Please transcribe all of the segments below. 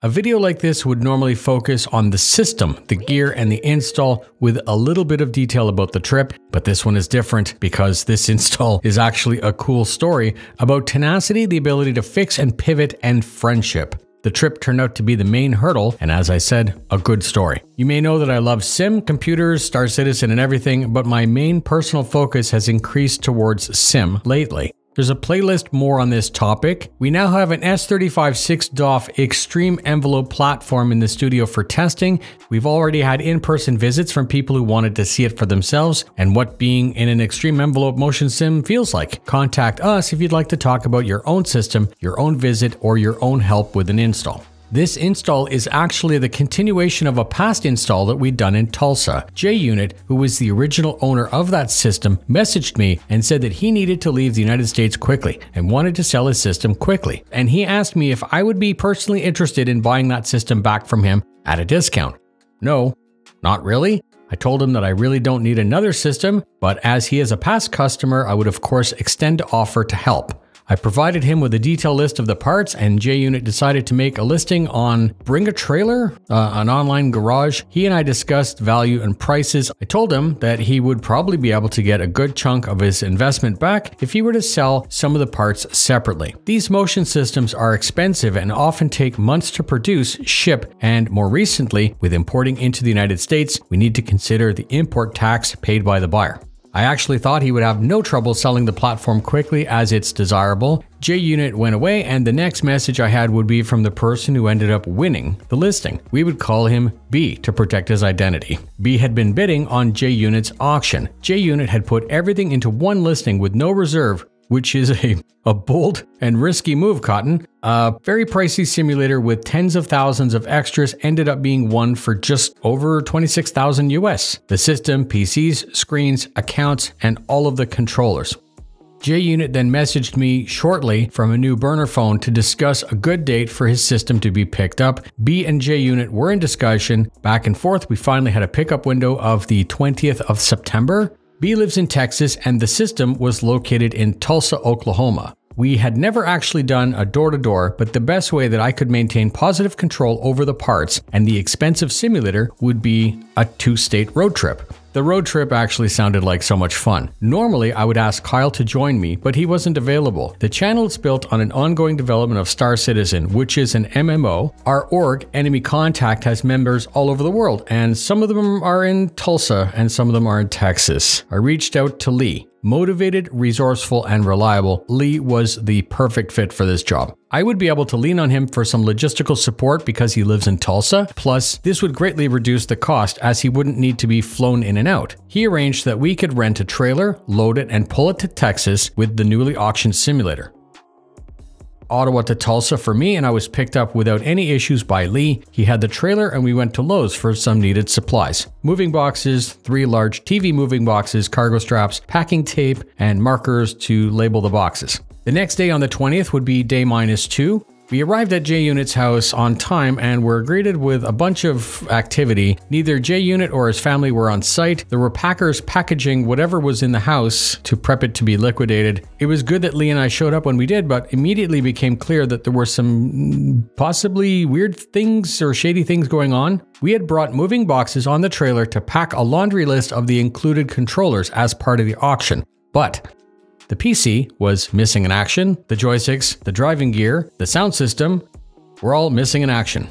A video like this would normally focus on the system, the gear, and the install with a little bit of detail about the trip, but this one is different because this install is actually a cool story about tenacity, the ability to fix and pivot, and friendship. The trip turned out to be the main hurdle, and as I said, a good story. You may know that I love sim, computers, Star Citizen, and everything, but my main personal focus has increased towards sim lately. There's a playlist more on this topic. We now have an S25 6DoF extreme envelope platform in the studio for testing. We've already had in-person visits from people who wanted to see it for themselves and what being in an extreme envelope motion sim feels like. Contact us if you'd like to talk about your own system, your own visit, or your own help with an install. This install is actually the continuation of a past install that we'd done in Tulsa. JUnit, who was the original owner of that system, messaged me and said that he needed to leave the United States quickly and wanted to sell his system quickly. And he asked me if I would be personally interested in buying that system back from him at a discount. No, not really. I told him that I really don't need another system, but as he is a past customer, I would of course extend the offer to help. I provided him with a detailed list of the parts, and JUnit decided to make a listing on Bring a Trailer, an online garage. He and I discussed value and prices. I told him that he would probably be able to get a good chunk of his investment back if he were to sell some of the parts separately. These motion systems are expensive and often take months to produce, ship, and more recently, with importing into the United States, we need to consider the import tax paid by the buyer. I actually thought he would have no trouble selling the platform quickly as it's desirable. JUnit went away, and the next message I had would be from the person who ended up winning the listing. We would call him B to protect his identity. B had been bidding on JUnit's auction. JUnit had put everything into one listing with no reserve, which is a bold and risky move, Cotton. A very pricey simulator with tens of thousands of extras ended up being one for just over 26,000 US. The system, PCs, screens, accounts, and all of the controllers. JUnit then messaged me shortly from a new burner phone to discuss a good date for his system to be picked up. B and JUnit were in discussion. Back and forth, we finally had a pickup window of the 20th of September. B lives in Texas, and the system was located in Tulsa, Oklahoma. We had never actually done a door-to-door, but the best way that I could maintain positive control over the parts and the expensive simulator would be a two-state road trip. The road trip actually sounded like so much fun. Normally, I would ask Kyle to join me, but he wasn't available. The channel is built on an ongoing development of Star Citizen, which is an MMO. Our org, Enemy Contact, has members all over the world, and some of them are in Tulsa and some of them are in Texas. I reached out to Lee. Motivated, resourceful, and reliable, Lee was the perfect fit for this job. I would be able to lean on him for some logistical support because he lives in Tulsa, plus this would greatly reduce the cost as he wouldn't need to be flown in and out. He arranged that we could rent a trailer, load it, and pull it to Texas with the newly auctioned simulator. Ottawa to Tulsa for me, and I was picked up without any issues by Lee. He had the trailer and we went to Lowe's for some needed supplies. Moving boxes, 3 large TV moving boxes, cargo straps, packing tape, and markers to label the boxes. The next day on the 20th would be day -2. We arrived at JUnit's house on time and were greeted with a bunch of activity. Neither JUnit or his family were on site. There were packers packaging whatever was in the house to prep it to be liquidated. It was good that Lee and I showed up when we did, but immediately became clear that there were some possibly weird things or shady things going on. We had brought moving boxes on the trailer to pack a laundry list of the included controllers as part of the auction, but the PC was missing in action, the joysticks, the driving gear, the sound system were all missing in action.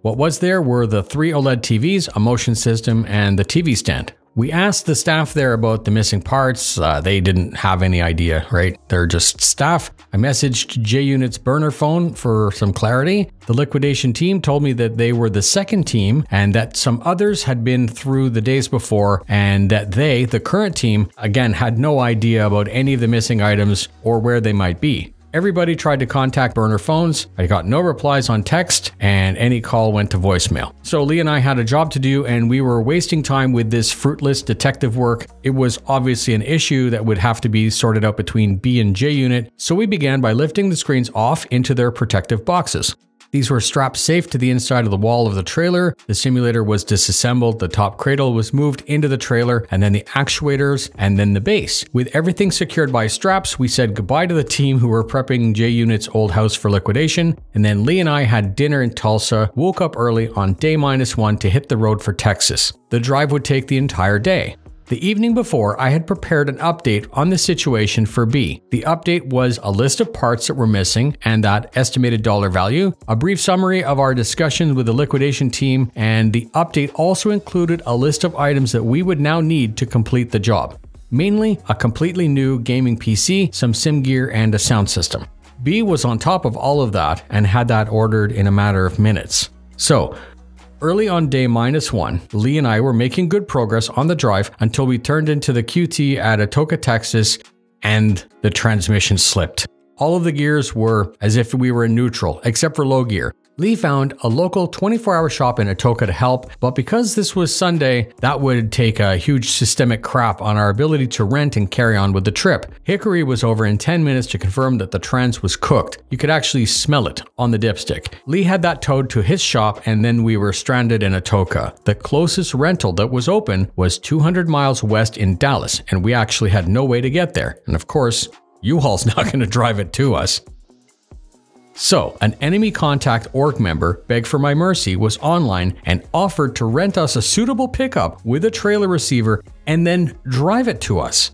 What was there were the 3 OLED TVs, a motion system, and the TV stand. We asked the staff there about the missing parts. They didn't have any idea, right? They're just staff. I messaged JUnit's burner phone for some clarity. The liquidation team told me that they were the second team and that some others had been through the days before and that they, the current team, again, had no idea about any of the missing items or where they might be. Everybody tried to contact burner phones. I got no replies on text and any call went to voicemail. So Lee and I had a job to do and we were wasting time with this fruitless detective work. It was obviously an issue that would have to be sorted out between B and JUnit. So we began by lifting the screens off into their protective boxes. These were strapped safe to the inside of the wall of the trailer. The simulator was disassembled, the top cradle was moved into the trailer, and then the actuators, and then the base. With everything secured by straps, we said goodbye to the team who were prepping J-Unit's old house for liquidation, and then Lee and I had dinner in Tulsa, woke up early on day -1 to hit the road for Texas. The drive would take the entire day. The evening before, I had prepared an update on the situation for B. The update was a list of parts that were missing and that estimated dollar value, a brief summary of our discussions with the liquidation team, and the update also included a list of items that we would now need to complete the job. Mainly, a completely new gaming PC, some sim gear, and a sound system. B was on top of all of that and had that ordered in a matter of minutes. So, early on day -1, Lee and I were making good progress on the drive until we turned into the QT at Atoka, Texas, and the transmission slipped. All of the gears were as if we were in neutral, except for low gear. Lee found a local 24-hour shop in Atoka to help, but because this was Sunday, that would take a huge systemic crap on our ability to rent and carry on with the trip. Hickory was over in 10 minutes to confirm that the trans was cooked. You could actually smell it on the dipstick. Lee had that towed to his shop, and then we were stranded in Atoka. The closest rental that was open was 200 miles west in Dallas, and we actually had no way to get there. And of course, U-Haul's not going to drive it to us. So, an enemy contact org member, Beg for My Mercy, was online and offered to rent us a suitable pickup with a trailer receiver and then drive it to us.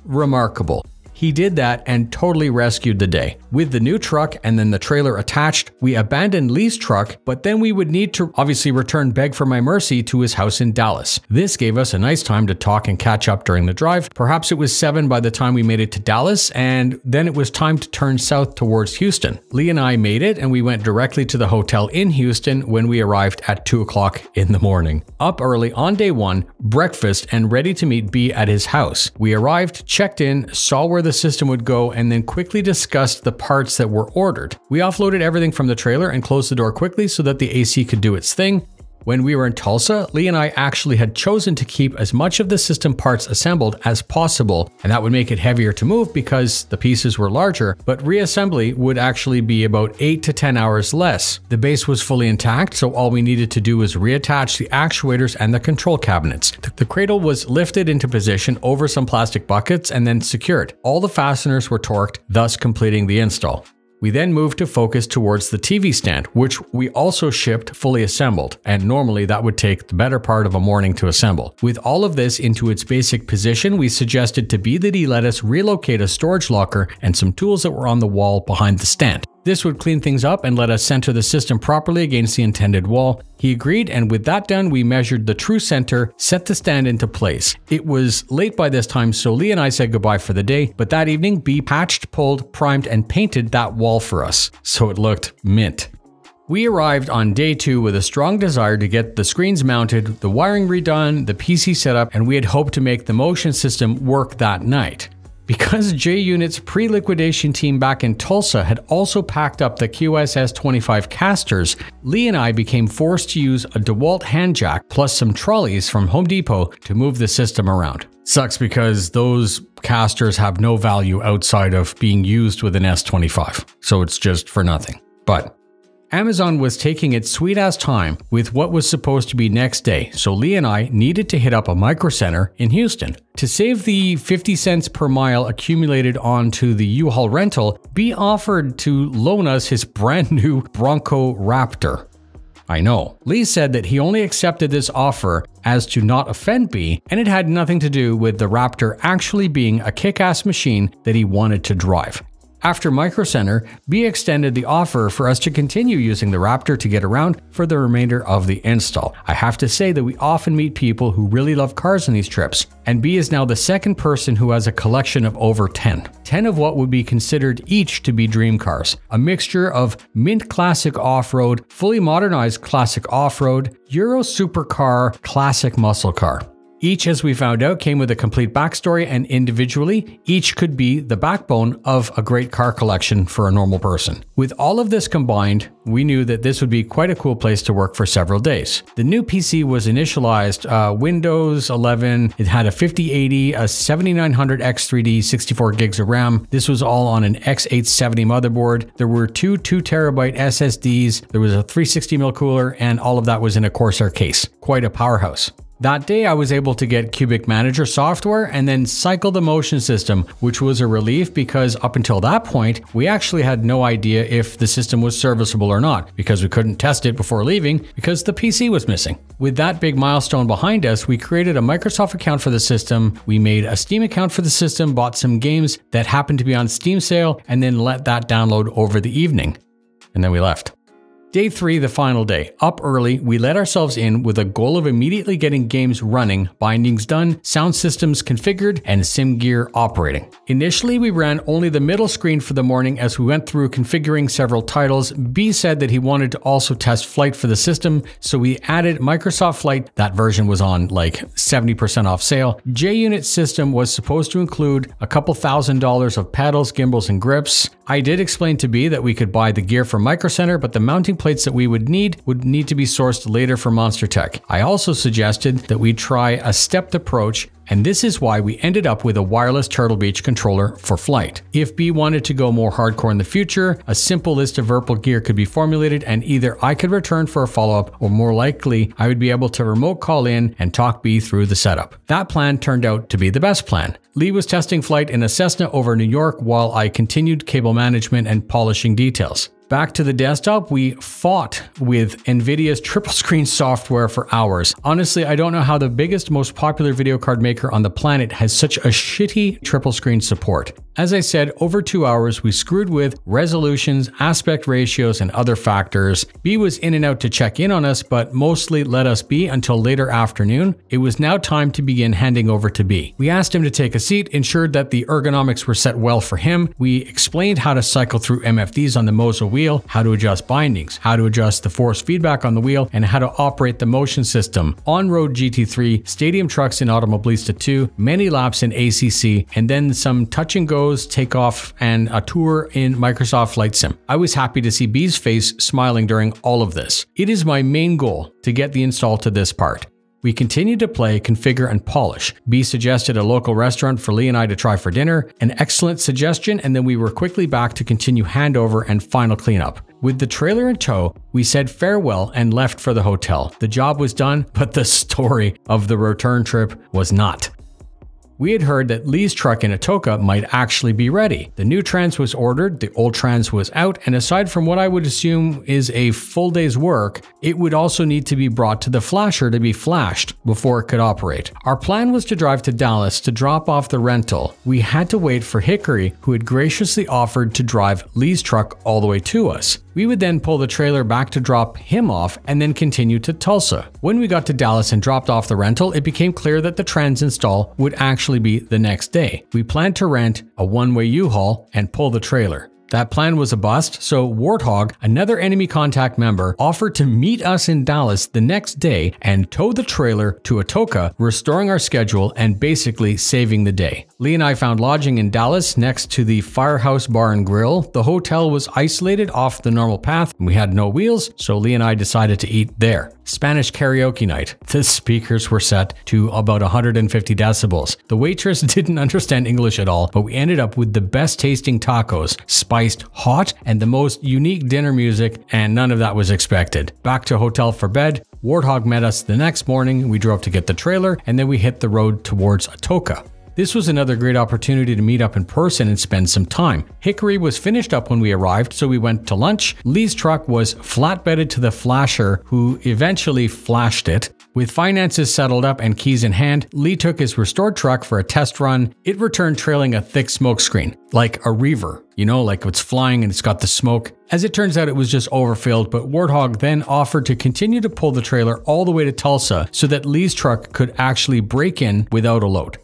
Remarkable. He did that and totally rescued the day. With the new truck and then the trailer attached, we abandoned Lee's truck, but then we would need to obviously return Beg for My Mercy to his house in Dallas. This gave us a nice time to talk and catch up during the drive. Perhaps it was 7 by the time we made it to Dallas, and then it was time to turn south towards Houston. Lee and I made it, and we went directly to the hotel in Houston when we arrived at 2 o'clock in the morning. Up early on day 1, breakfast, and ready to meet B at his house. We arrived, checked in, saw where the system would go, and then quickly discussed the parts that were ordered. We offloaded everything from the trailer and closed the door quickly so that the AC could do its thing. When we were in Tulsa, Lee and I actually had chosen to keep as much of the system parts assembled as possible, and that would make it heavier to move because the pieces were larger, but reassembly would actually be about 8 to 10 hours less. The base was fully intact, so all we needed to do was reattach the actuators and the control cabinets. The cradle was lifted into position over some plastic buckets and then secured. All the fasteners were torqued, thus completing the install. We then moved to focus towards the TV stand, which we also shipped fully assembled, and normally that would take the better part of a morning to assemble. With all of this into its basic position, we suggested to B that he let us relocate a storage locker and some tools that were on the wall behind the stand. This would clean things up and let us center the system properly against the intended wall. He agreed, and with that done, we measured the true center, set the stand into place. It was late by this time, so Lee and I said goodbye for the day, but that evening, B patched, pulled, primed, and painted that wall for us, so it looked mint. We arrived on day 2 with a strong desire to get the screens mounted, the wiring redone, the PC set up, and we had hoped to make the motion system work that night. Because J-Unit's pre-liquidation team back in Tulsa had also packed up the S25 casters, Lee and I became forced to use a DeWalt hand jack plus some trolleys from Home Depot to move the system around. Sucks because those casters have no value outside of being used with an S25, so it's just for nothing. But Amazon was taking its sweet-ass time with what was supposed to be next day, so Lee and I needed to hit up a micro center in Houston. To save the 50 cents per mile accumulated onto the U-Haul rental, B offered to loan us his brand new Bronco Raptor. I know. Lee said that he only accepted this offer as to not offend B, and it had nothing to do with the Raptor actually being a kick-ass machine that he wanted to drive. After Micro Center, B extended the offer for us to continue using the Raptor to get around for the remainder of the install. I have to say that we often meet people who really love cars on these trips, and B is now the second person who has a collection of over 10. 10 of what would be considered each to be dream cars. A mixture of mint classic off-road, fully modernized classic off-road, Euro supercar, classic muscle car. Each, as we found out, came with a complete backstory, and individually, each could be the backbone of a great car collection for a normal person. With all of this combined, we knew that this would be quite a cool place to work for several days. The new PC was initialized Windows 11. It had a 5080, a 7900 X3D, 64 gigs of RAM. This was all on an X870 motherboard. There were two 2TB SSDs. There was a 360mm cooler, and all of that was in a Corsair case. Quite a powerhouse. That day, I was able to get Cubic Manager software and then cycle the motion system, which was a relief because up until that point, we actually had no idea if the system was serviceable or not because we couldn't test it before leaving because the PC was missing. With that big milestone behind us, we created a Microsoft account for the system, we made a Steam account for the system, bought some games that happened to be on Steam sale, and then let that download over the evening. And then we left. Day 3, the final day. Up early, we let ourselves in with a goal of immediately getting games running, bindings done, sound systems configured, and sim gear operating. Initially, we ran only the middle screen for the morning as we went through configuring several titles. B said that he wanted to also test Flight for the system, so we added Microsoft Flight. That version was on like 70% off sale. JUnit system was supposed to include a couple $1,000s of pedals, gimbals, and grips. I did explain to B that we could buy the gear from Micro Center, but the mounting plates that we would need to be sourced later from Monster Tech. I also suggested that we try a stepped approach, and this is why we ended up with a wireless Turtle Beach controller for Flight. If B wanted to go more hardcore in the future, a simple list of Virtual gear could be formulated and either I could return for a follow-up or more likely I would be able to remote call in and talk B through the setup. That plan turned out to be the best plan. Lee was testing Flight in a Cessna over New York while I continued cable management and polishing details. Back to the desktop, we fought with NVIDIA's triple screen software for hours. Honestly, I don't know how the biggest, most popular video card maker on the planet has such a shitty triple screen support. As I said, over 2 hours, we screwed with resolutions, aspect ratios, and other factors. B was in and out to check in on us, but mostly let us be until later afternoon. It was now time to begin handing over to B. We asked him to take a seat, ensured that the ergonomics were set well for him. We explained how to cycle through MFDs on the Moza wheel, how to adjust bindings, how to adjust the force feedback on the wheel, and how to operate the motion system. On-road GT3, stadium trucks in Automobilista 2, many laps in ACC, and then some touch and go takeoff and a tour in Microsoft Flight Sim. I was happy to see B's face smiling during all of this. It is my main goal to get the install to this part. We continued to play, configure, and polish. B suggested a local restaurant for Lee and I to try for dinner, an excellent suggestion, and then we were quickly back to continue handover and final cleanup. With the trailer in tow, we said farewell and left for the hotel. The job was done, but the story of the return trip was not. We had heard that Lee's truck in Atoka might actually be ready. The new trans was ordered, the old trans was out, and aside from what I would assume is a full day's work, it would also need to be brought to the flasher to be flashed before it could operate. Our plan was to drive to Dallas to drop off the rental. We had to wait for Hickory, who had graciously offered to drive Lee's truck all the way to us. We would then pull the trailer back to drop him off and then continue to Tulsa. When we got to Dallas and dropped off the rental, it became clear that the trans install would actually be the next day. We planned to rent a one-way U-Haul and pull the trailer. That plan was a bust, so Warthog, another enemy contact member, offered to meet us in Dallas the next day and tow the trailer to Atoka, restoring our schedule and basically saving the day. Lee and I found lodging in Dallas next to the Firehouse Bar and Grill. The hotel was isolated off the normal path, and we had no wheels, so Lee and I decided to eat there. Spanish karaoke night. The speakers were set to about 150 decibels. The waitress didn't understand English at all, but we ended up with the best tasting tacos, spiced hot, and the most unique dinner music, and none of that was expected. Back to hotel for bed. Warthog met us the next morning. We drove to get the trailer, and then we hit the road towards Atoka. This was another great opportunity to meet up in person and spend some time. Hickory was finished up when we arrived, so we went to lunch. Lee's truck was flatbedded to the flasher, who eventually flashed it. With finances settled up and keys in hand, Lee took his restored truck for a test run. It returned trailing a thick smoke screen, like a reaver. You know, like it's flying and it's got the smoke. As it turns out, it was just overfilled, but Warthog then offered to continue to pull the trailer all the way to Tulsa so that Lee's truck could actually break in without a load.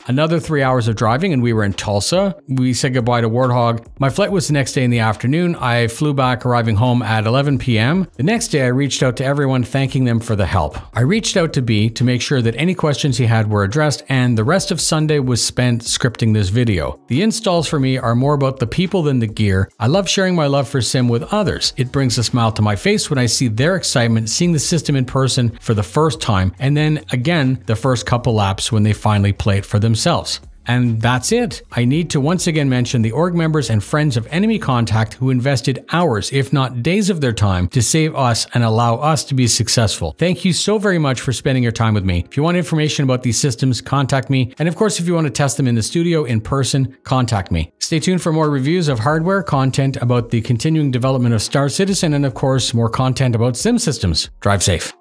Another 3 hours of driving and we were in Tulsa. We said goodbye to Warthog. My flight was the next day in the afternoon. I flew back, arriving home at 11 p.m. The next day I reached out to everyone, thanking them for the help. I reached out to B to make sure that any questions he had were addressed, and the rest of Sunday was spent scripting this video. The installs for me are more about the people than the gear. I love sharing my love for sim with others. It brings a smile to my face when I see their excitement seeing the system in person for the first time, and then again the first couple laps when they finally play it for themselves. And that's it. I need to once again mention the org members and friends of Enemy Contact who invested hours, if not days of their time to save us and allow us to be successful. Thank you so very much for spending your time with me. If you want information about these systems, contact me. And of course, if you want to test them in the studio in person, contact me. Stay tuned for more reviews of hardware, content about the continuing development of Star Citizen, and of course, more content about sim systems. Drive safe.